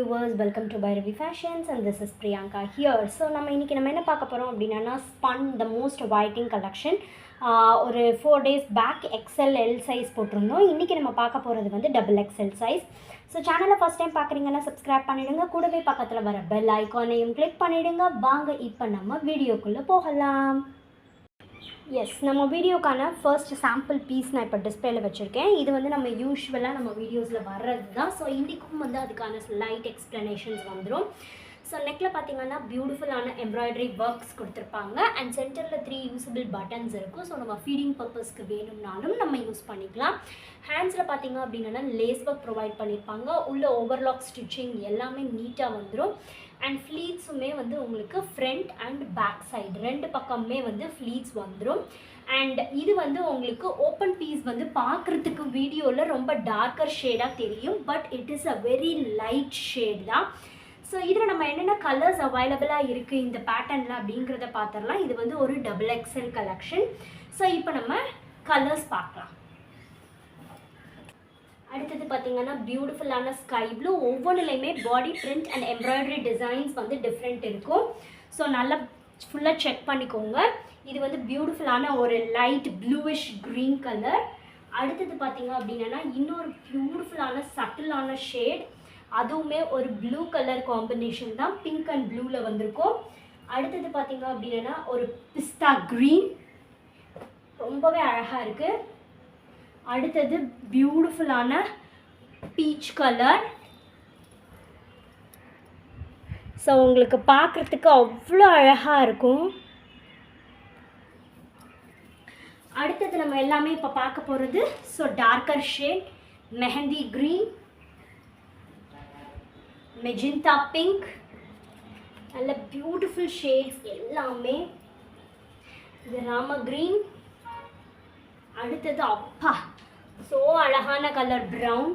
viewers, welcome to Bhairavi Fashions and this is Priyanka here. So நம்ம இன்னைக்கு என்ன பார்க்க போறோம் அப்படினா spun the most whiting collection. ஒரு 4 days back XL L size போட்டுருந்தோம். இன்னைக்கு நம்ம பார்க்க போறது வந்து double XL size. So சேனலை first time பார்க்கறீங்கன்னா subscribe பண்ணிடுங்க. கூடவே பக்கத்துல வர bell icon-ஐயும் click பண்ணிடுங்க. வாங்க இப்போ நம்ம வீடியோக்குள்ள போகலாம். Yes, நம்ம வீடியோக்கான ஃபர்ஸ்ட் சாம்பிள் பீஸ் நான் இப்போ டிஸ்பிளேல வச்சுருக்கேன். இது வந்து நம்ம யூஸ்வலாக நம்ம வீடியோஸில் வர்றது தான். ஸோ இன்றைக்கும் வந்து அதுக்கான லைட் எக்ஸ்ப்ளனேஷன்ஸ் வந்துடும். ஸோ நெக்கில் பார்த்தீங்கன்னா பியூட்டிஃபுல்லான எம்ப்ராய்டரி ஒர்க்ஸ் கொடுத்துருப்பாங்க அண்ட் சென்டரில் 3 யூஸபிள் பட்டன்ஸ் இருக்கும். ஸோ நம்ம ஃபீடிங் பர்பஸ்க்கு வேணும்னாலும் நம்ம யூஸ் பண்ணிக்கலாம். ஹேண்ட்ஸில் பார்த்தீங்க அப்படின்னா லேஸ் ஒர்க் ப்ரொவைட் பண்ணியிருப்பாங்க. உள்ள ஓவர்லாக் ஸ்டிச்சிங் எல்லாமே நீட்டாக வந்துடும். அண்ட் ஃப்ளீட்ஸுமே வந்து உங்களுக்கு ஃப்ரண்ட் அண்ட் பேக் சைடு ரெண்டு பக்கமே வந்து ஃப்ளீட்ஸ் வந்துடும். அண்ட் இது வந்து உங்களுக்கு ஓப்பன் பீஸ் வந்து பார்க்குறதுக்கு வீடியோவில் ரொம்ப டார்க்கர் ஷேடாக தெரியும். But it is a very light shade தான். ஸோ இதில் நம்ம என்னென்ன கலர்ஸ் அவைலபிளாக இருக்குது இந்த பேட்டர்னில் அப்படிங்கிறத பார்த்துடலாம். இது வந்து ஒரு டபுள் எக்ஸல் கலெக்ஷன். ஸோ இப்போ நம்ம கலர்ஸ் பார்க்கலாம். அடுத்தது பார்த்தீங்கன்னா பியூட்டிஃபுல்லான ஸ்கை ப்ளூ. ஒவ்வொன்றுலையுமே body print and embroidery designs வந்து டிஃப்ரெண்ட் இருக்கும். ஸோ நல்லா ஃபுல்லாக செக் பண்ணிக்கோங்க. இது வந்து பியூட்டிஃபுல்லான ஒரு லைட் ப்ளூவிஷ் க்ரீன் கலர். அடுத்தது பார்த்தீங்க அப்படின்னா இன்னொரு பியூட்டிஃபுல்லான சட்டிலான ஷேட், அதுவுமே ஒரு ப்ளூ கலர் காம்பினேஷன் தான், பிங்க் அண்ட் ப்ளூவில் வந்திருக்கும். அடுத்தது பார்த்தீங்க அப்படின்னா ஒரு பிஸ்தா க்ரீன், ரொம்பவே அழகாக இருக்குது. அடுத்தது பியூட்டிஃபுல்லான பீச் கலர். ஸோ உங்களுக்கு பார்க்குறதுக்கு அவ்வளோ அழகாக இருக்கும். அடுத்தது நம்ம எல்லாமே இப்போ பார்க்க போகிறது so darker shade, mehndi green, magenta pink, நல்ல பியூட்டிஃபுல் ஷேட்ஸ் எல்லாமே. இது ராம க்ரீன். அடுத்தது அப்பா ஸோ அழகான கலர் ப்ரௌன்.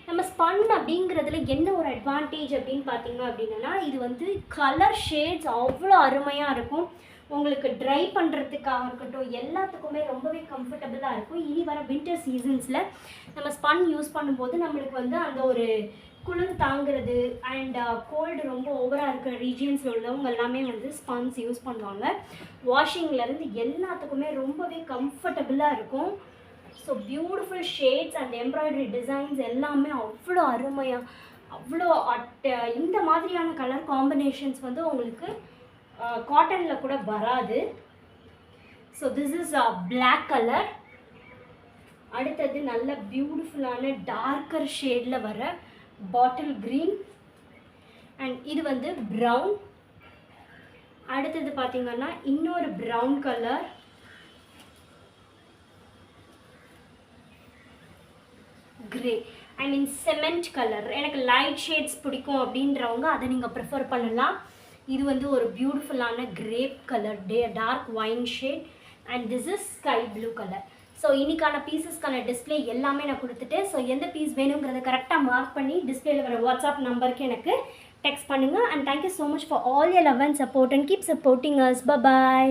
நம்ம ஸ்பன் அப்படிங்கிறதுல என்ன ஒரு அட்வான்டேஜ் அப்படின்னு பார்த்தீங்க அப்படின்னா இது வந்து கலர் ஷேட்ஸ் அவ்வளோ அருமையாக இருக்கும். உங்களுக்கு ட்ரை பண்ணுறதுக்காக இருக்கட்டும் எல்லாத்துக்குமே ரொம்பவே கம்ஃபர்டபுளாக இருக்கும். இனி வர வின்டர் சீசன்ஸில் நம்ம ஸ்பன் யூஸ் பண்ணும்போது நம்மளுக்கு வந்து அந்த ஒரு குளிர் தாங்கிறது அண்ட் கோல்டு ரொம்ப ஓவராக இருக்கிற ரீஜியன்ஸில் உள்ளவங்க எல்லாமே வந்து ஸ்பன்ஸ் யூஸ் பண்ணுவாங்க. வாஷிங்லேருந்து எல்லாத்துக்குமே ரொம்பவே கம்ஃபர்டபுளாக இருக்கும். So beautiful shades and embroidery designs எல்லாமே அவ்வளோ அருமையாக அவ்வளோ இந்த மாதிரியான கலர் காம்பினேஷன்ஸ் வந்து உங்களுக்கு காட்டனில் கூட வராது. So this is black colour. அடுத்தது நல்ல பியூட்டிஃபுல்லான டார்க்கர் ஷேடில் வர பாட்டில் க்ரீன் அண்ட் இது வந்து ப்ரௌன். அடுத்தது பார்த்தீங்கன்னா இன்னொரு ப்ரௌன் கலர், கிரே, ஐ மீன் சிமெண்ட் கலர். எனக்கு லைட் ஷேட்ஸ் பிடிக்கும் அப்படின்றவங்க அதை நீங்கள் ப்ரிஃபர் பண்ணலாம். இது வந்து ஒரு பியூட்டிஃபுல்லான grape colour, dark wine shade and this is sky blue colour. So இன்றைக்கான பீசஸ்க்கான டிஸ்பிளே எல்லாமே நான் கொடுத்துட்டேன். ஸோ எந்த பீஸ் வேணுங்கிறத கரெக்டாக மார்க் பண்ணி டிஸ்பிளேல வர வாட்ஸ்அப் நம்பருக்கு எனக்கு டெக்ஸ்ட் பண்ணுங்கள். And thank you so much for all your love and support and keep supporting us. By.